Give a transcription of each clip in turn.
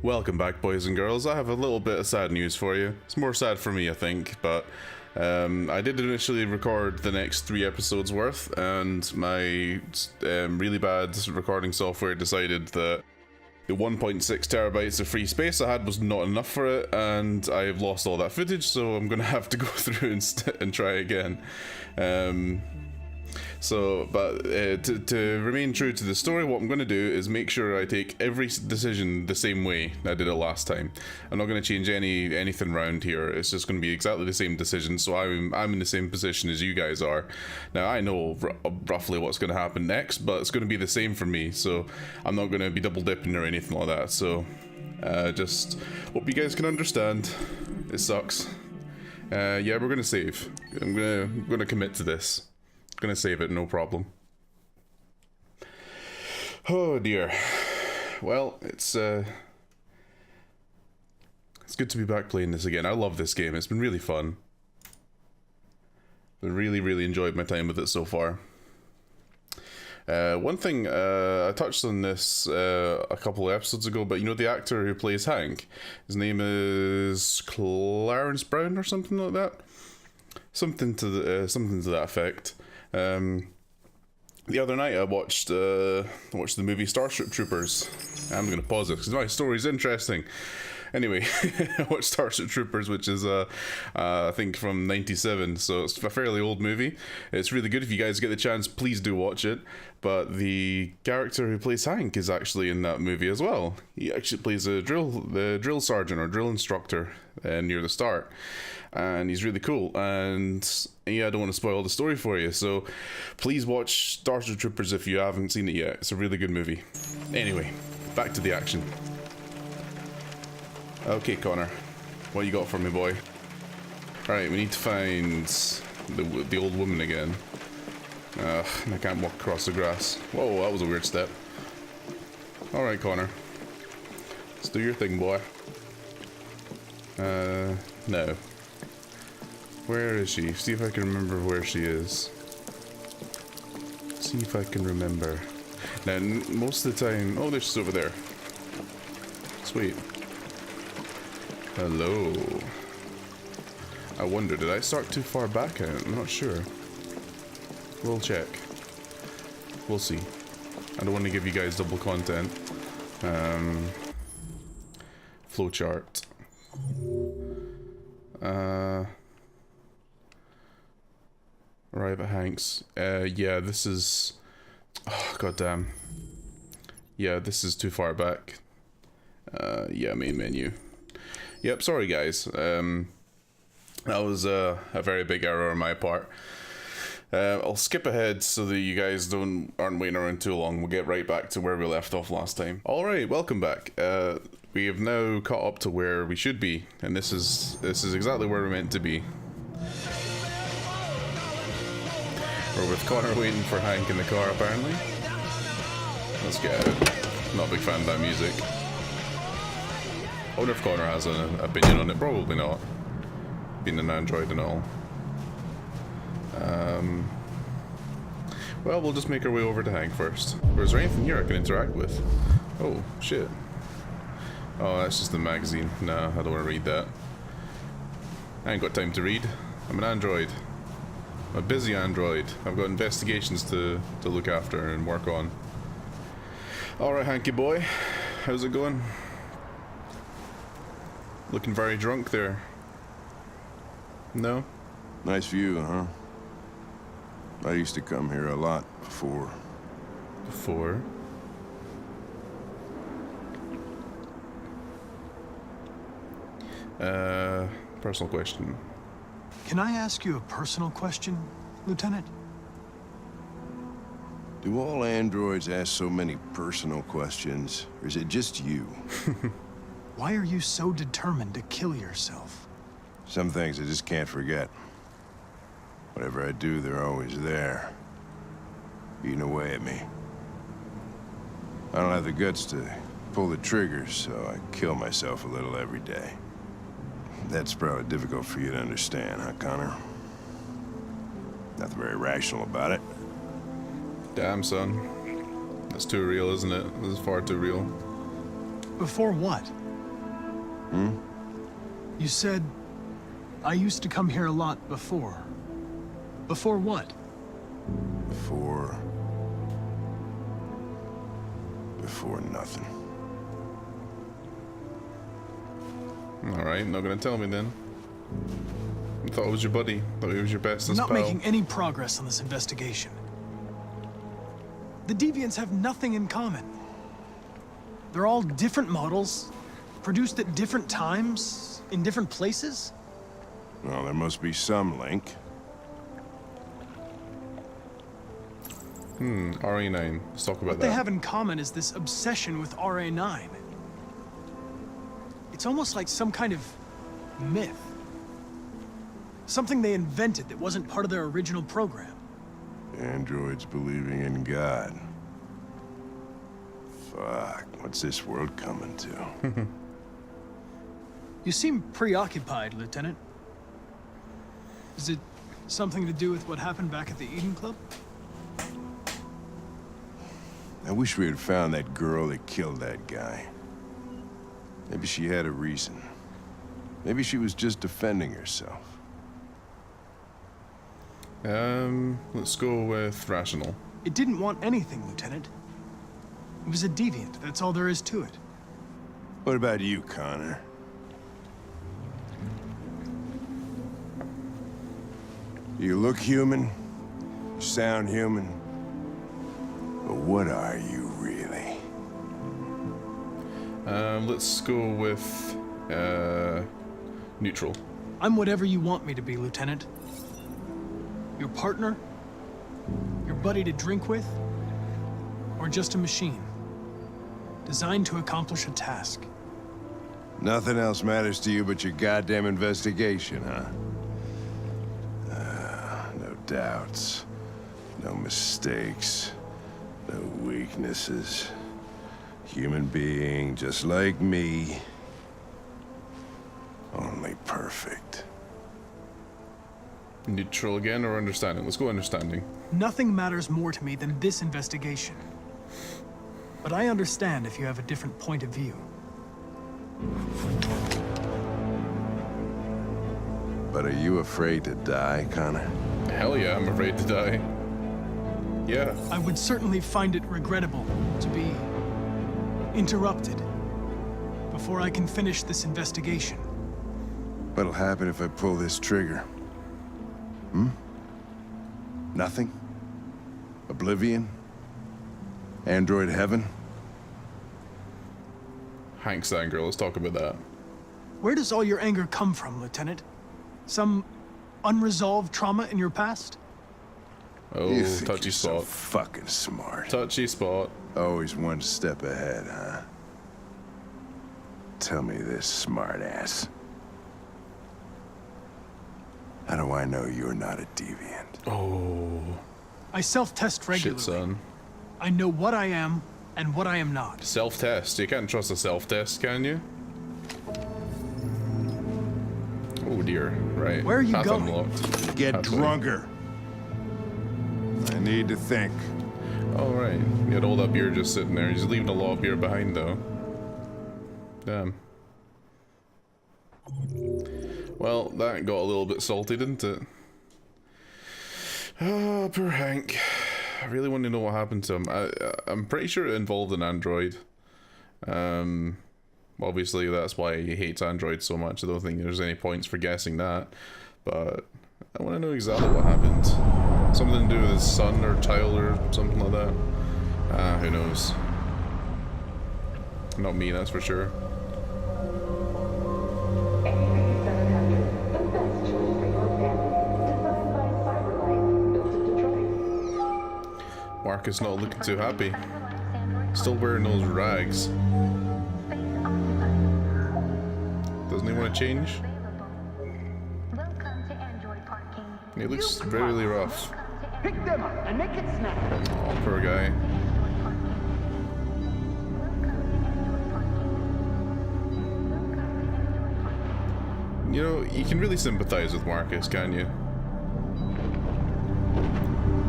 Welcome back, boys and girls. I have a little bit of sad news for you. It's more sad for me, I think, but I did initially record the next 3 episodes worth, and my really bad recording software decided that the 1.6 terabytes of free space I had was not enough for it, and I've lost all that footage, so I'm gonna have to go through and try again. To remain true to the story, what I'm going to do is make sure I take every decision the same way I did it last time. I'm not going to change anything around here. It's just going to be exactly the same decision, so I'm in the same position as you guys are. Now, I know roughly what's going to happen next, but it's going to be the same for me, so I'm not going to be double dipping or anything like that. So just hope you guys can understand. It sucks. Yeah, we're going to save. I'm going to commit to this. Gonna save it, no problem. Oh dear. Well, it's good to be back playing this again. I love this game. It's been really fun. I really enjoyed my time with it so far. One thing, I touched on this a couple of episodes ago, but you know the actor who plays Hank? His name is Clarence Brown or something like that? Something to that effect. The other night I watched the movie Starship Troopers. I'm gonna pause it because my story's interesting. Anyway, I watched Starship Troopers, which is I think from '97, so it's a fairly old movie. It's really good. If you guys get the chance, please do watch it. But the character who plays Hank is actually in that movie as well. He actually plays the drill sergeant or drill instructor near the start, and he's really cool. And yeah, I don't want to spoil the story for you, so please watch Starship Troopers if you haven't seen it yet. It's a really good movie. Anyway, back to the action. Okay, Connor, what you got for me, boy? Alright, we need to find the old woman again. I can't walk across the grass. Whoa, that was a weird step. Alright, Connor. Let's do your thing, boy. No. Where is she? See if I can remember where she is. See if I can remember. Now, most of the time... Oh, there she's over there. Sweet. Hello. I wonder, did I start too far back? I'm not sure. We'll check. We'll see. I don't want to give you guys double content. Flowchart. Arrive at Hank's. Yeah, this is... Oh, goddamn. Yeah, this is too far back. Yeah, main menu. Yep, sorry guys. That was a very big error on my part. I'll skip ahead so that you guys aren't waiting around too long. We'll get right back to where we left off last time. Alright, welcome back. We have now caught up to where we should be, and this is exactly where we're meant to be. We're with Connor waiting for Hank in the car, apparently. Let's get out. Not a big fan of that music. I wonder if Connor has an opinion on it. Probably not. Being an android and all. Well, we'll just make our way over to Hank first. Or is there anything here I can interact with? Oh, shit. Oh, that's just the magazine. Nah, I don't want to read that. I ain't got time to read. I'm an android. I'm a busy android. I've got investigations to look after and work on. Alright, Hanky boy. How's it going? Looking very drunk there. No? Nice view, huh? I used to come here a lot before. Before? Personal question. Can I ask you a personal question, Lieutenant? Do all androids ask so many personal questions, or is it just you? Why are you so determined to kill yourself? Some things I just can't forget. Whatever I do, they're always there, eating away at me. I don't have the guts to pull the triggers, so I kill myself a little every day. That's probably difficult for you to understand, huh, Connor? Nothing very rational about it. Damn, son. That's too real, isn't it? This is far too real. Before what? You said I used to come here a lot before. Before what? Before nothing. Alright, not gonna tell me then. I thought it was your buddy. Thought he was your bestest I'm not pal. making any progress on this investigation. The Deviants have nothing in common. They're all different models, produced at different times, in different places. Well, there must be some link. RA9. Let's talk about What that. they have in common is this obsession with RA9. It's almost like some kind of myth. Something they invented that wasn't part of their original program. Androids believing in God. Fuck, what's this world coming to? You seem preoccupied, Lieutenant. Is it something to do with what happened back at the Eden Club? I wish we had found that girl that killed that guy. Maybe she had a reason. Maybe she was just defending herself. Let's go with rational. It didn't want anything, Lieutenant. It was a deviant, that's all there is to it. What about you, Connor? You look human, you sound human, but what are you really? Let's go with neutral. I'm whatever you want me to be, Lieutenant. Your partner? Your buddy to drink with? Or just a machine? Designed to accomplish a task. Nothing else matters to you but your goddamn investigation, huh? No doubts, no mistakes, no weaknesses. Human being just like me. Only perfect. Neutral again or understanding? Let's go understanding. Nothing matters more to me than this investigation. But I understand if you have a different point of view. But are you afraid to die, Connor? Hell yeah, I'm afraid to die. Yeah. I would certainly find it regrettable to be interrupted before I can finish this investigation. What'll happen if I pull this trigger? Nothing? Oblivion? Android heaven? Hank's anger, let's talk about that. Where does all your anger come from, Lieutenant? Some unresolved trauma in your past? Oh, You think touchy you're so spot. fucking smart. Touchy spot. Always one step ahead, huh? Tell me this, smartass. How do I know you're not a deviant? Oh, I self-test regularly. shit, son. I know what I am and what I am not. Self-test. You can't trust a self-test, can you? Oh dear. Right. Where are you Path going? unlocked. Get Pathway. drunker. I need to think. Oh right. You had all that beer just sitting there. He's leaving a lot of beer behind though. Damn. Well, that got a little bit salty, didn't it? Oh, poor Hank. I really want to know what happened to him. I'm pretty sure it involved an android. Obviously that's why he hates androids so much. I don't think there's any points for guessing that. But I want to know exactly what happened. Something to do with his son or child or something like that. Who knows? Not me, that's for sure. Marcus not looking too happy. Still wearing those rags. Doesn't he want to change? He looks really rough. Pick them up and make it snap. Oh, poor guy. You know, you can really sympathize with Marcus, can you?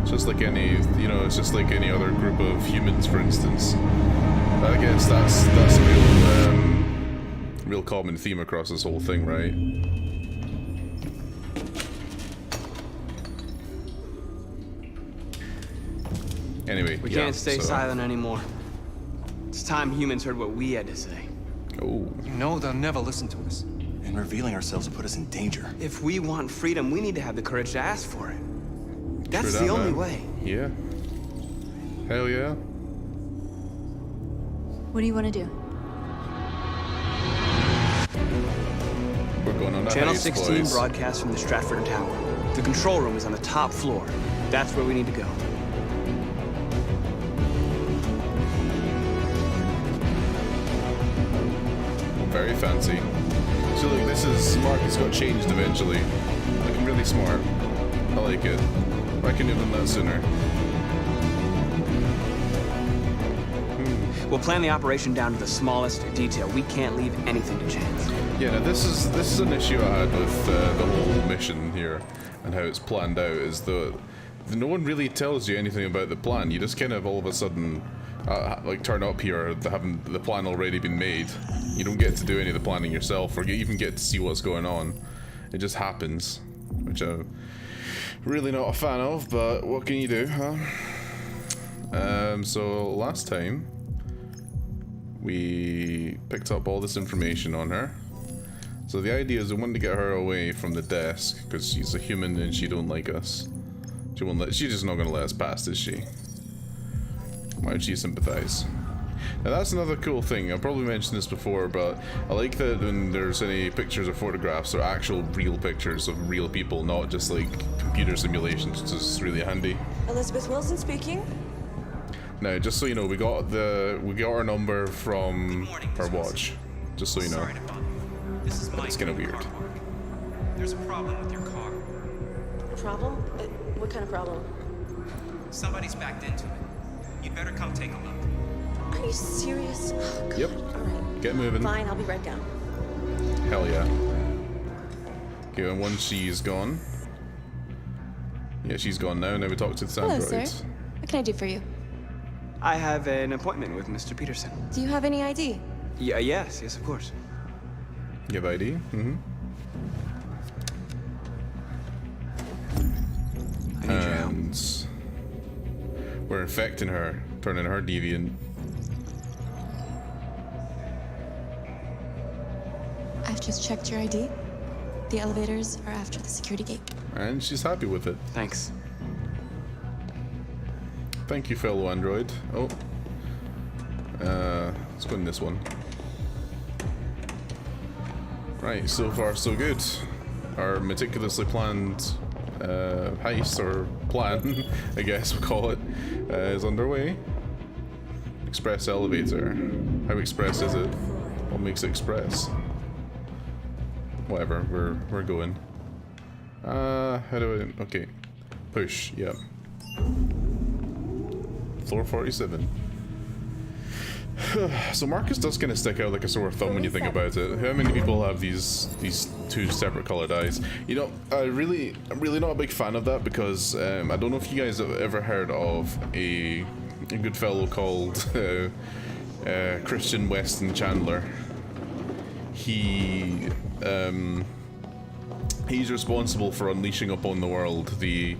It's just like any, you know, it's just like any other group of humans, for instance. But I guess that's real real common theme across this whole thing, right? Anyway, We yeah, can't stay so- silent anymore. It's time humans heard what we had to say. Oh, You know they'll never listen to us. And revealing ourselves will put us in danger. If we want freedom, we need to have the courage to ask for it. That's true the that, only man. way. Yeah. Hell yeah. What do you want to do? We're going on a Channel heist, 16 boys. broadcasts from the Stratford Tower. The control room is on the top floor. That's where we need to go. Very fancy. So look, this is Marcus got changed eventually. Looking really smart. I like it. Why couldn't you have done that sooner? We'll plan the operation down to the smallest detail. We can't leave anything to chance. Yeah, now this is an issue I had with the whole mission here and how it's planned out. Is that no one really tells you anything about the plan. You just kind of all of a sudden like turn up here having the plan already been made. You don't get to do any of the planning yourself, or even get to see what's going on. It just happens, which I'm really not a fan of. But what can you do, huh? So last time we picked up all this information on her. So the idea is we want to get her away from the desk because she's a human and she don't like us. She won't let. She's just not gonna let us past, is she? Why would she sympathize? Now that's another cool thing. I've probably mentioned this before, but I like that when there's any pictures or photographs, they're actual real pictures of real people, not just like computer simulations, which is really handy. Elizabeth Wilson speaking. Now, just so you know, we got our number from her watch. Just so you know. Sorry to bother you. This is Mike. It's kinda from the weird. car park. There's a problem with your car. A problem? What kind of problem? Somebody's backed into it. You'd better come take a look. Are you serious? Oh, God. Yep. All right. Get moving. Fine, I'll be right down. Hell yeah. Okay, and once she's gone. Yeah, she's gone now. Now we talk to the Hello, android. sir. What can I do for you? I have an appointment with Mr. Peterson. Do you have any ID? Yeah, yes, of course. You have ID? Mm-hmm. I need your help. And we're infecting her, turning her deviant. I've just checked your ID. The elevators are after the security gate. And she's happy with it. Thanks. Thank you, fellow android. Oh. Let's go in this one. Right, so far so good. Our meticulously planned heist, or plan, I guess we'll call it, is underway. Express elevator. How express is it? What makes it express? Whatever, we're going. How do I... Okay. Push, yep. Floor 47. So Marcus does kind of stick out like a sore thumb when you think about it. How many people have these two separate colored eyes? You know, I'm really not a big fan of that because I don't know if you guys have ever heard of a good fellow called Christian Weston Chandler. He's responsible for unleashing upon the world the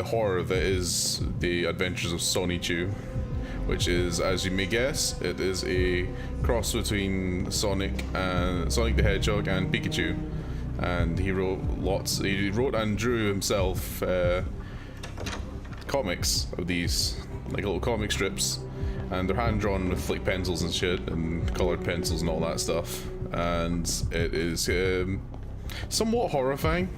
horror that is the Adventures of Sonny Chew, which is, as you may guess, it is a cross between Sonic the Hedgehog and Pikachu, and he wrote and drew himself comics of these, like little comic strips, and they're hand drawn with like pencils and shit and colored pencils and all that stuff, and it is somewhat horrifying.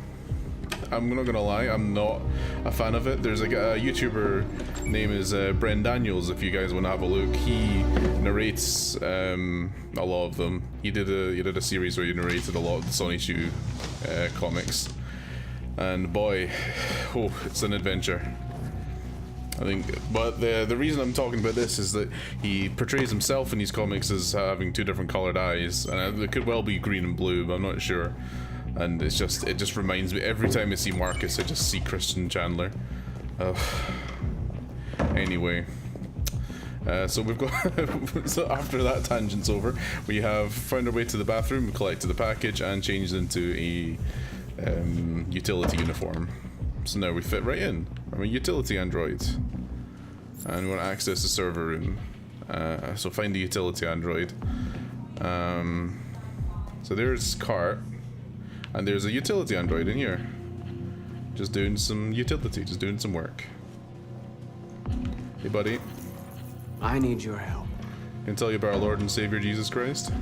I'm not gonna lie, I'm not a fan of it. There's a YouTuber name is Bren Daniels. If you guys want to have a look, he narrates a lot of them. He did a series where he narrated a lot of the Sonny Chew comics, and boy, oh, it's an adventure. I think, but the reason I'm talking about this is that he portrays himself in these comics as having two different colored eyes, and it could well be green and blue, but I'm not sure. And it just reminds me, every time I see Marcus, I just see Christian Chandler. Anyway, So we've got so after that tangent's over, we have found our way to the bathroom, collected the package, and changed into a utility uniform. So now we fit right in. I'm a utility android, and we want to access the server room. So find the utility android. So there's cart, and there's a utility android in here, just doing some utility, just doing some work. Hey, buddy. I need your help. Can tell you about our Lord and Savior Jesus Christ.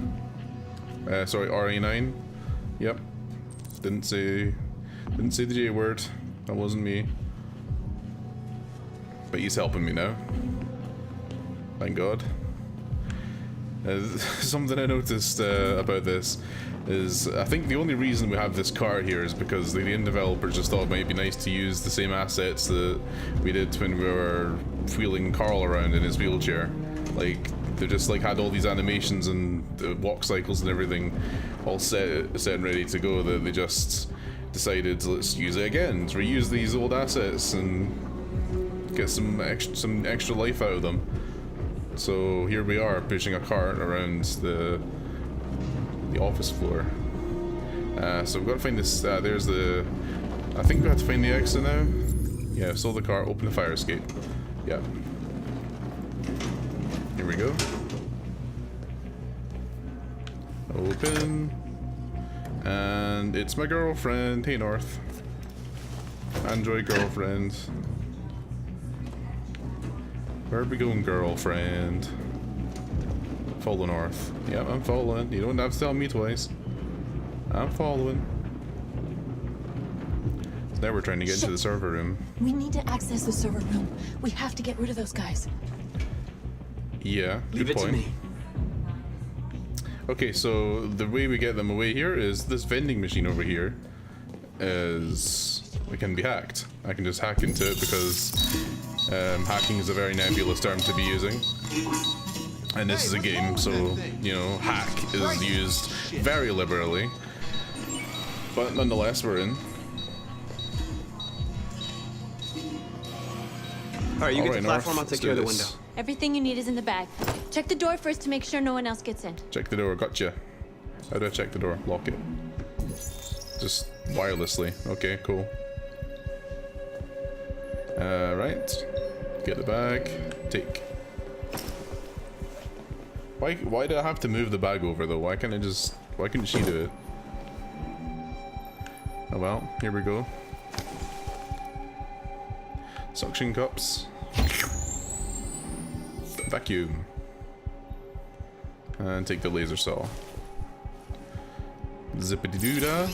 Sorry, RA9. Yep. Didn't say the J word. That wasn't me. But he's helping me now. Thank God. Something I noticed about this is I think the only reason we have this car here is because the game developers just thought it might be nice to use the same assets that we did when we were wheeling Carl around in his wheelchair. Like, they just like had all these animations and walk cycles and everything all set and ready to go that they just decided, let's use it again, let's reuse these old assets and get some extra life out of them. So here we are pushing a cart around the office floor. So we've got to find this. There's the. I think we have to find the exit now. Yeah, stole the car, open the fire escape. Yeah. Here we go. Open. And it's my girlfriend. Hey, North. Android girlfriend. Where are we going, girlfriend? Follow North. Yep, I'm following. You don't have to tell me twice. I'm following. So now we're trying to get into the server room. We need to access the server room. We have to get rid of those guys. Yeah, Leave good it point. to me. Okay, so the way we get them away here is this vending machine over here it can be hacked. I can just hack into it because hacking is a very nebulous term to be using. And this is a game, so, you know, hack is used very liberally. But nonetheless, we're in. Alright, you get Alright, the platform, North, I'll take let's care of do the this. window. Everything you need is in the bag. Check the door first to make sure no one else gets in. Check the door, gotcha. How do I check the door? Lock it. Just wirelessly. Okay, cool. Right. Get the bag. Take. Why do I have to move the bag over though? Why couldn't she do it? Oh well, here we go. Suction cups. Vacuum. And take the laser saw. Zippity doo dah.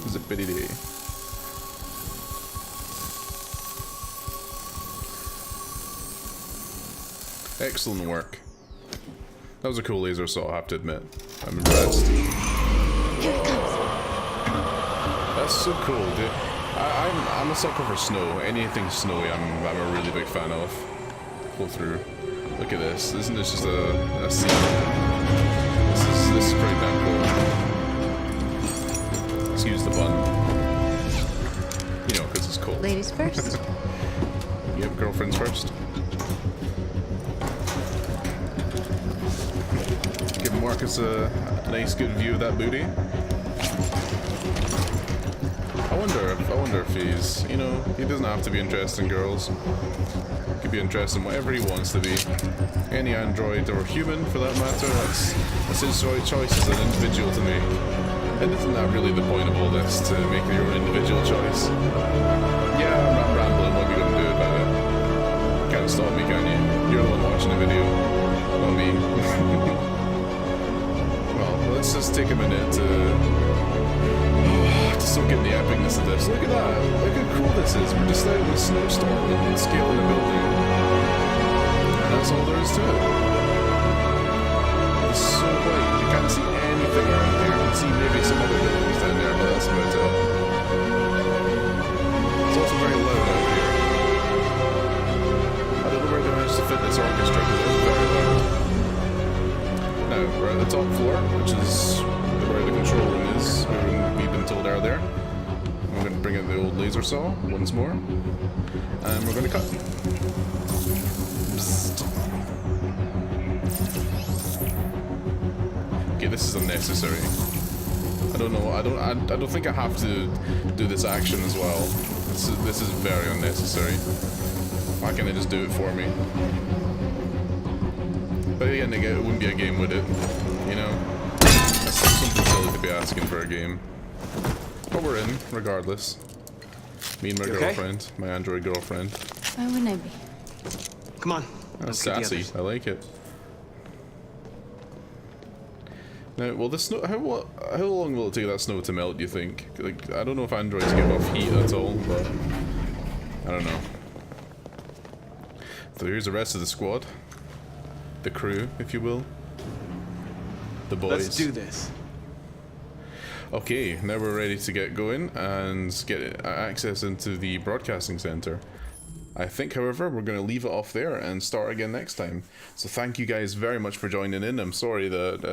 Zippity dee. Excellent work. That was a cool laser saw, I have to admit. I'm impressed. Here it comes. That's so cool, dude. I'm a sucker for snow. Anything snowy, I'm a really big fan of. Go through. Look at this. Isn't this just a scene? This is pretty damn cool. Excuse the bun. You know, because it's cold. Ladies first. Yep, girlfriends first. Give Marcus a nice, good view of that booty. I wonder if he's, you know, he doesn't have to be interested in girls. He could be interested in whatever he wants to be. Any android or human, for that matter. That's his choice as an individual to make. And isn't that really the point of all this, to make your own individual choice? Yeah, I'm rambling. What are you gonna do about it? Can't stop me, can you? You're the one watching the video, not me. Well, let's just take a minute to soak in the epicness of this. Look at that! Look how cool this is. We're just out in a snowstorm and scaling a building. And that's all there is to it. It's so bright. You can't see anything around here. You can see maybe some other buildings down there, but that's about it. It's also very loud out here. I don't know where they managed to fit this orchestra, because it was very loud. Now, we're at the top floor, which is where the control room is. We've been told earlier. I'm going to bring in the old laser saw once more. And we're going to cut. Bzzzt. Okay, this is unnecessary. I don't know. I don't think I have to do this action as well. This is very unnecessary. Why can't they just do it for me? But again, it wouldn't be a game, would it? You know, that's something silly to be asking for a game. But we're in, regardless. Me and my girlfriend, my android girlfriend. Why wouldn't I be? Come on. That's let's get the sassy. others. I like it. Now, will the snow? How long will it take that snow to melt? Do you think? Like, I don't know if androids give off heat at all, but I don't know. So here's the rest of the squad, the crew, if you will, the boys. Let's do this. Okay, now we're ready to get going and get access into the broadcasting center. I think, however, we're going to leave it off there and start again next time. So thank you guys very much for joining in. I'm sorry that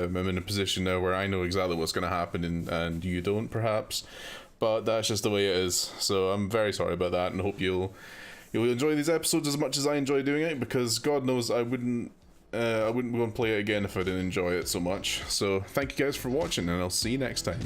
I'm in a position now where I know exactly what's going to happen and you don't, perhaps. But that's just the way it is. So I'm very sorry about that, and hope you'll enjoy these episodes as much as I enjoy doing it, because God knows I wouldn't go and play it again if I didn't enjoy it so much. So thank you guys for watching, and I'll see you next time.